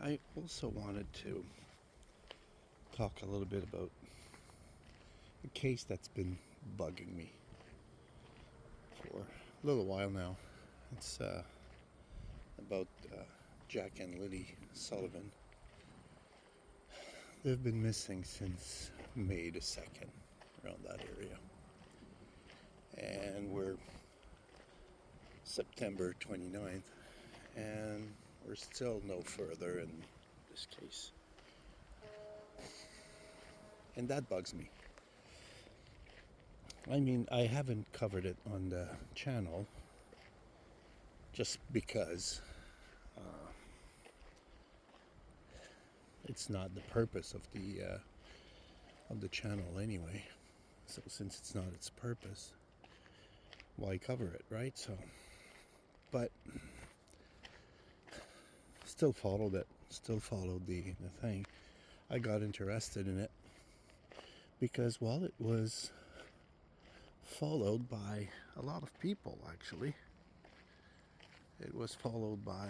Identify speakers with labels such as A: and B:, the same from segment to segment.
A: I also wanted to talk a little bit about a case that's been bugging me for a little while now. It's about Jack and Lilly Sullivan. They've been missing since May the 2nd, around that area. And we're September 29th, and we're still no further in this case. And that bugs me. I mean, I haven't covered it on the channel just because it's not the purpose of the channel anyway. So since it's not its purpose, why cover it, right? So, but still followed it. Still followed the thing. I got interested in it because, well, it was followed by a lot of people, actually. It was followed by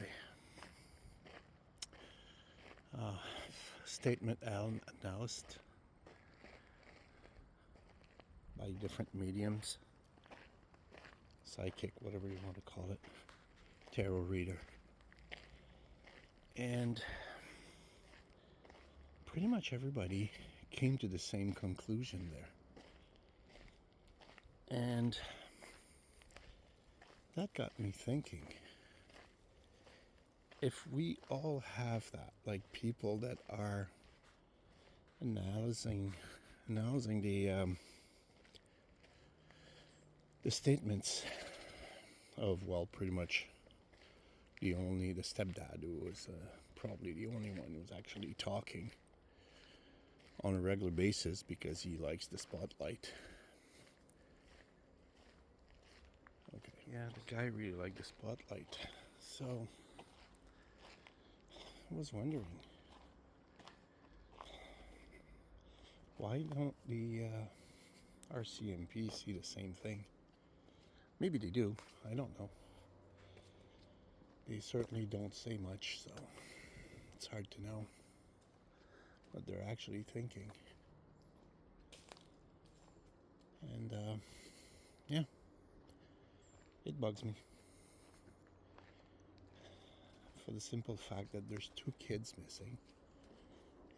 A: statement analyst by different mediums, psychic, whatever you want to call it, tarot reader, and pretty much everybody came to the same conclusion there. And that got me thinking, if we all have that, like people that are analyzing the statements of, well, pretty much the stepdad who was probably the only one who was actually talking on a regular basis because he likes the spotlight. Okay, yeah, the guy really liked the spotlight. So I was wondering, why don't the RCMP see the same thing? Maybe they do, I don't know. They certainly don't say much, so it's hard to know what they're actually thinking. And yeah, it bugs me for the simple fact that there's 2 kids missing,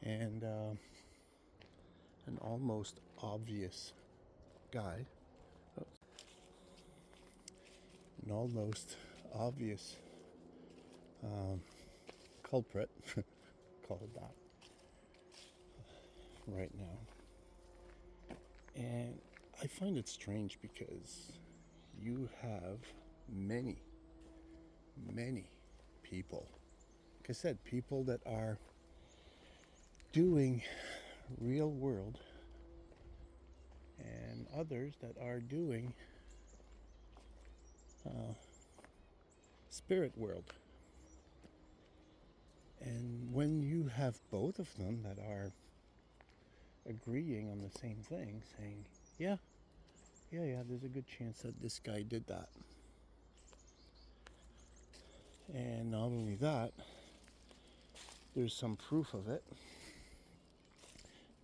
A: and an almost obvious guy, an almost obvious culprit, call it that, right now. And I find it strange because you have many people, like I said, people that are doing real world and others that are doing spirit world. And when you have both of them that are agreeing on the same thing, saying, yeah, there's a good chance that this guy did that. And not only that, there's some proof of it.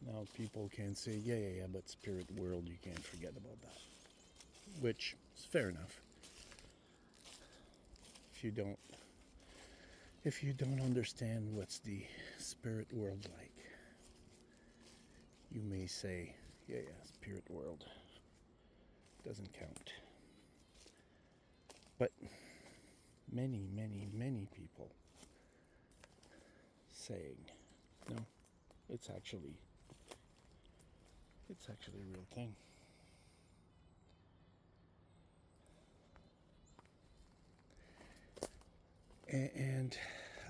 A: Now people can say, yeah, but spirit world, you can't forget about that. Which is fair enough. If you don't understand what's the spirit world like, you may say, yeah, spirit world doesn't count. But many people saying, no, it's actually a real thing. And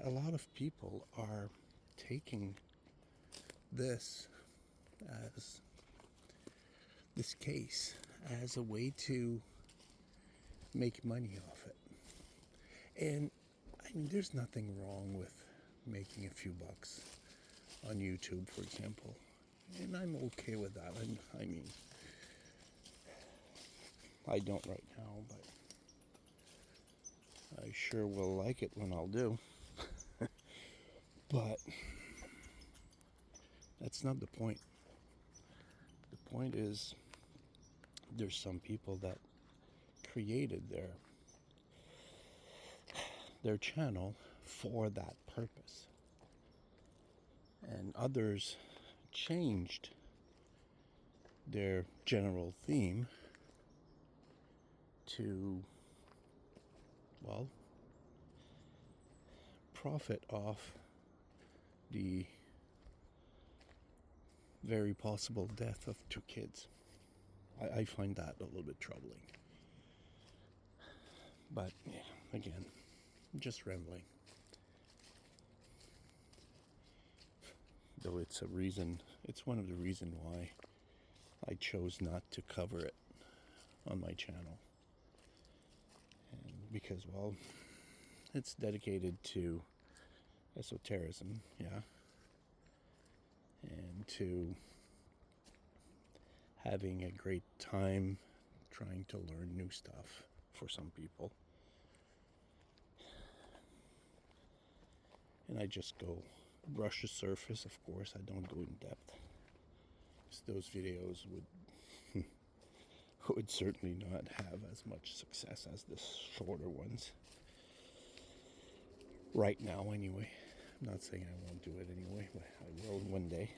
A: a lot of people are taking this case as a way to make money off it. And I mean, there's nothing wrong with making a few bucks on YouTube, for example. And I'm okay with that. I mean, I don't right now, but I sure will like it when I'll do. But that's not the point. The point is there's some people that created their channel for that purpose. And others changed their general theme to, well, profit off the very possible death of 2 kids. I find that a little bit troubling. But yeah, again, just rambling. Though it's one of the reasons why I chose not to cover it on my channel. And because, well, it's dedicated to esotericism, yeah, and to having a great time trying to learn new stuff for some people. And I just go brush the surface, of course. I don't go in depth. Those videos would certainly not have as much success as the shorter ones. Right now, anyway. I'm not saying I won't do it anyway, but I will one day.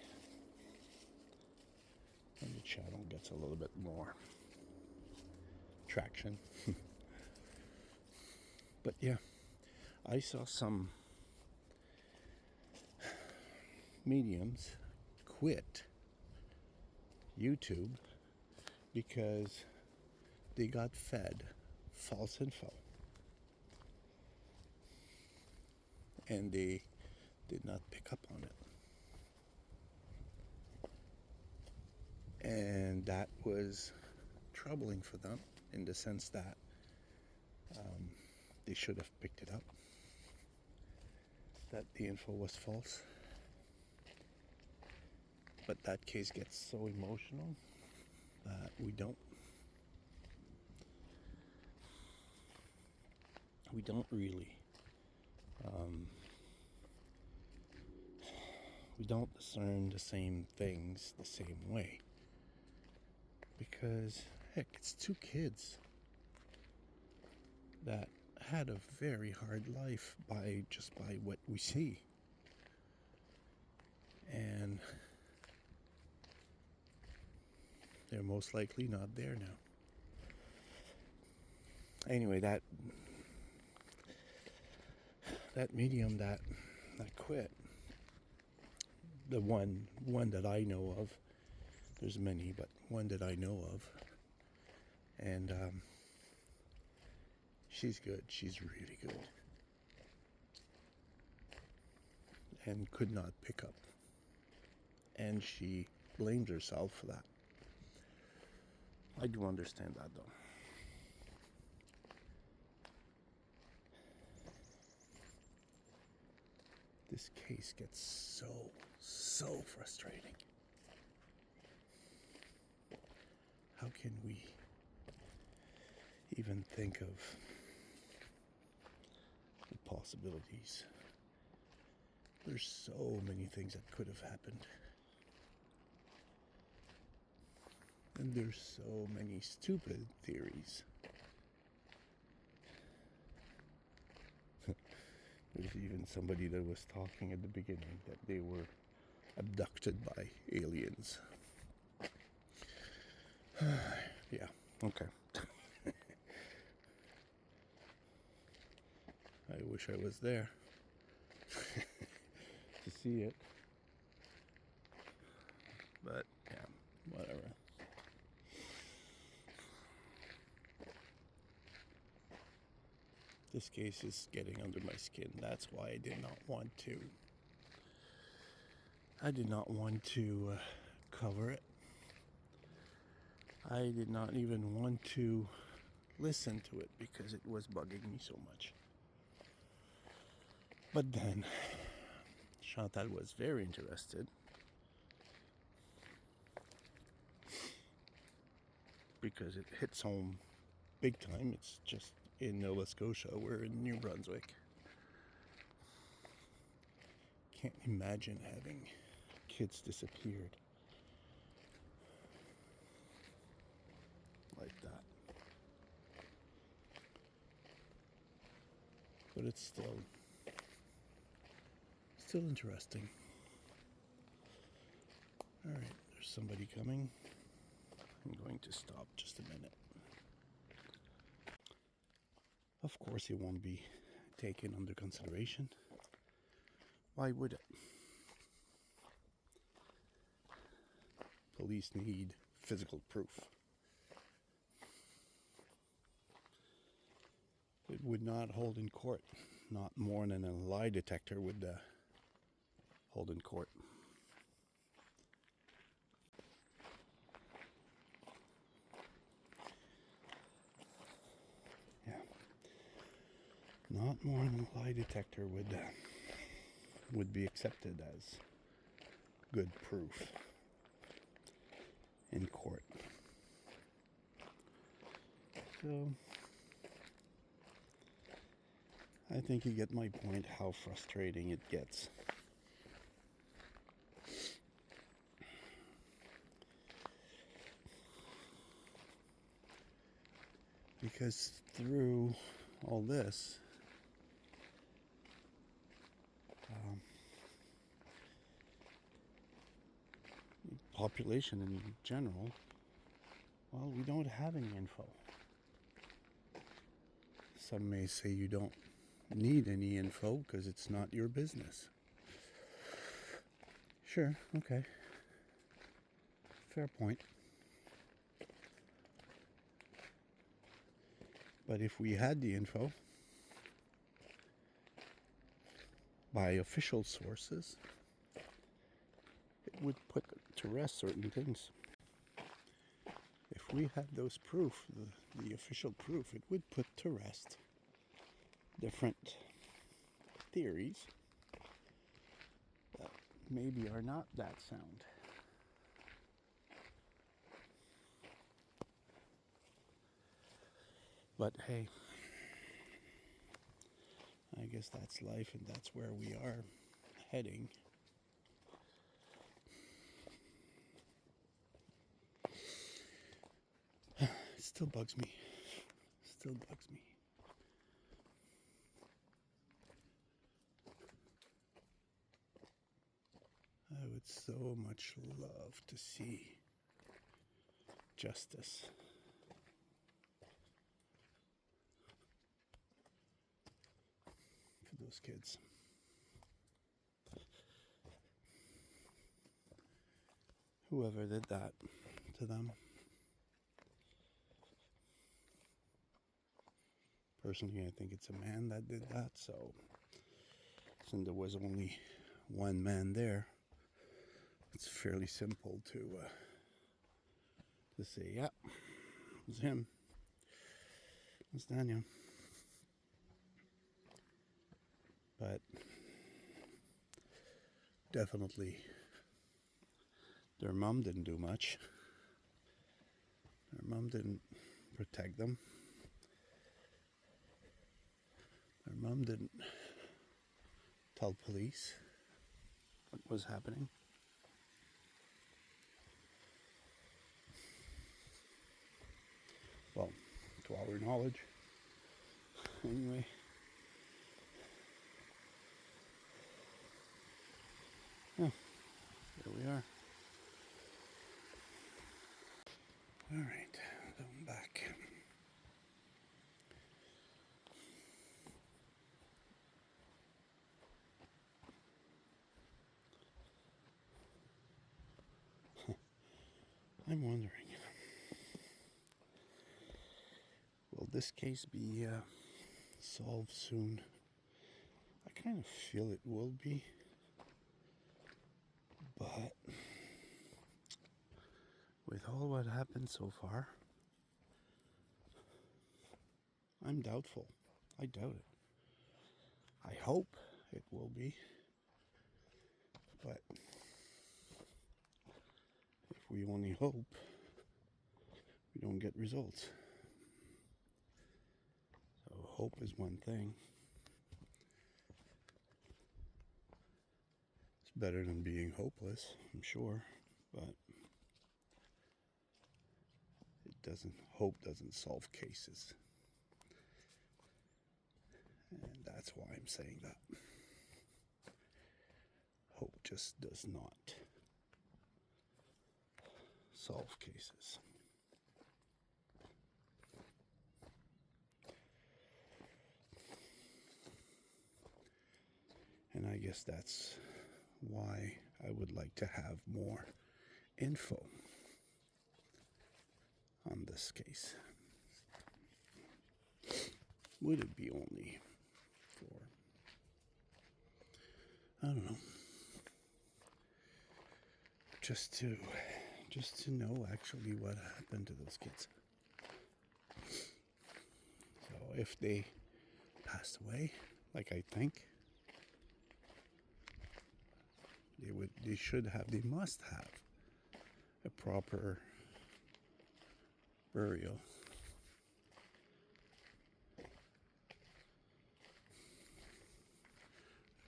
A: And the channel gets a little bit more traction. But yeah, I saw some mediums quit YouTube because they got fed false info. And they did not pick up on it. And that was troubling for them in the sense that they should have picked it up, that the info was false. But that case gets so emotional that we don't really we don't discern the same things the same way, because heck, it's 2 kids that had a very hard life by what we see. And they're most likely not there now. Anyway, that medium that quit, the one that I know of, there's many, but one that I know of, and she's good. She's really good. And could not pick up. And she blamed herself for that. I do understand that, though. This case gets so frustrating. How can we even think of the possibilities? There's so many things that could have happened. And there's so many stupid theories. There's even somebody that was talking at the beginning that they were abducted by aliens. Yeah, okay. I wish I was there to see it. But, yeah, whatever. This case is getting under my skin. That's why I did not want to cover it. I did not even want to listen to it because it was bugging me so much. But then Chantal was very interested because it hits home big time. It's just in Nova Scotia. We're in New Brunswick. can't imagine having kids disappeared like that. But it's still interesting. All right, there's somebody coming. I'm going to stop just a minute. Of course, it won't be taken under consideration. Why would it? Police need physical proof. It would not hold in court. Not more than a lie detector would hold in court. Yeah. Not more than a lie detector would be accepted as good proof in court. So I think you get my point how frustrating it gets. Because through all this, population in general, well, we don't have any info. Some may say you don't need any info because it's not your business. Sure, okay. Fair point. But if we had the info by official sources, it would put to rest certain things. If we had those proof, the official proof, it would put to rest different theories that maybe are not that sound. But hey, I guess that's life and that's where we are heading. It still bugs me. I would so much love to see justice. For those kids. Whoever did that to them. Personally, I think it's a man that did that, so since there was only one man there, it's fairly simple to say, yeah, it was him. It was Daniel. But definitely their mom didn't do much. Their mom didn't protect them. Their mom didn't tell police what was happening. Well, to our knowledge. Anyway. Yeah, there we are. All right, I'm back. I'm wondering, will this case be solved soon? I kind of feel it will be, but with all what happened so far, I'm doubtful. I doubt it. I hope it will be, but if we only hope, we don't get results. So hope is one thing. better than being hopeless, I'm sure, but hope doesn't solve cases. And that's why I'm saying that. Hope just does not solve cases. And I guess that's why I would like to have more info on this case. Would it be only for, I don't know, just to know actually what happened to those kids. So if they passed away, like I think, they must have a proper burial.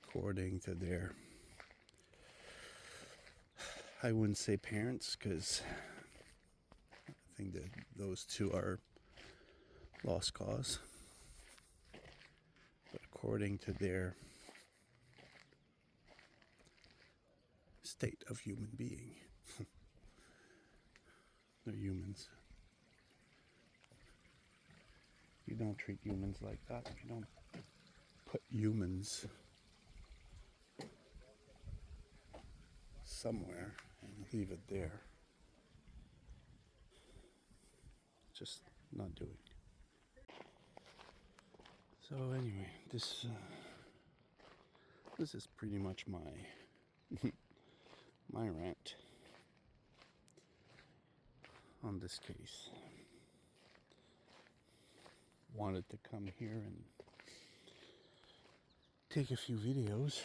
A: According to their, I wouldn't say parents, because I think that those two are lost cause. But according to their state of human being, they're humans. You don't treat humans like that. You don't put humans somewhere and leave it there. Just not doing. So anyway, this is pretty much my my rant on this case. Wanted to come here and take a few videos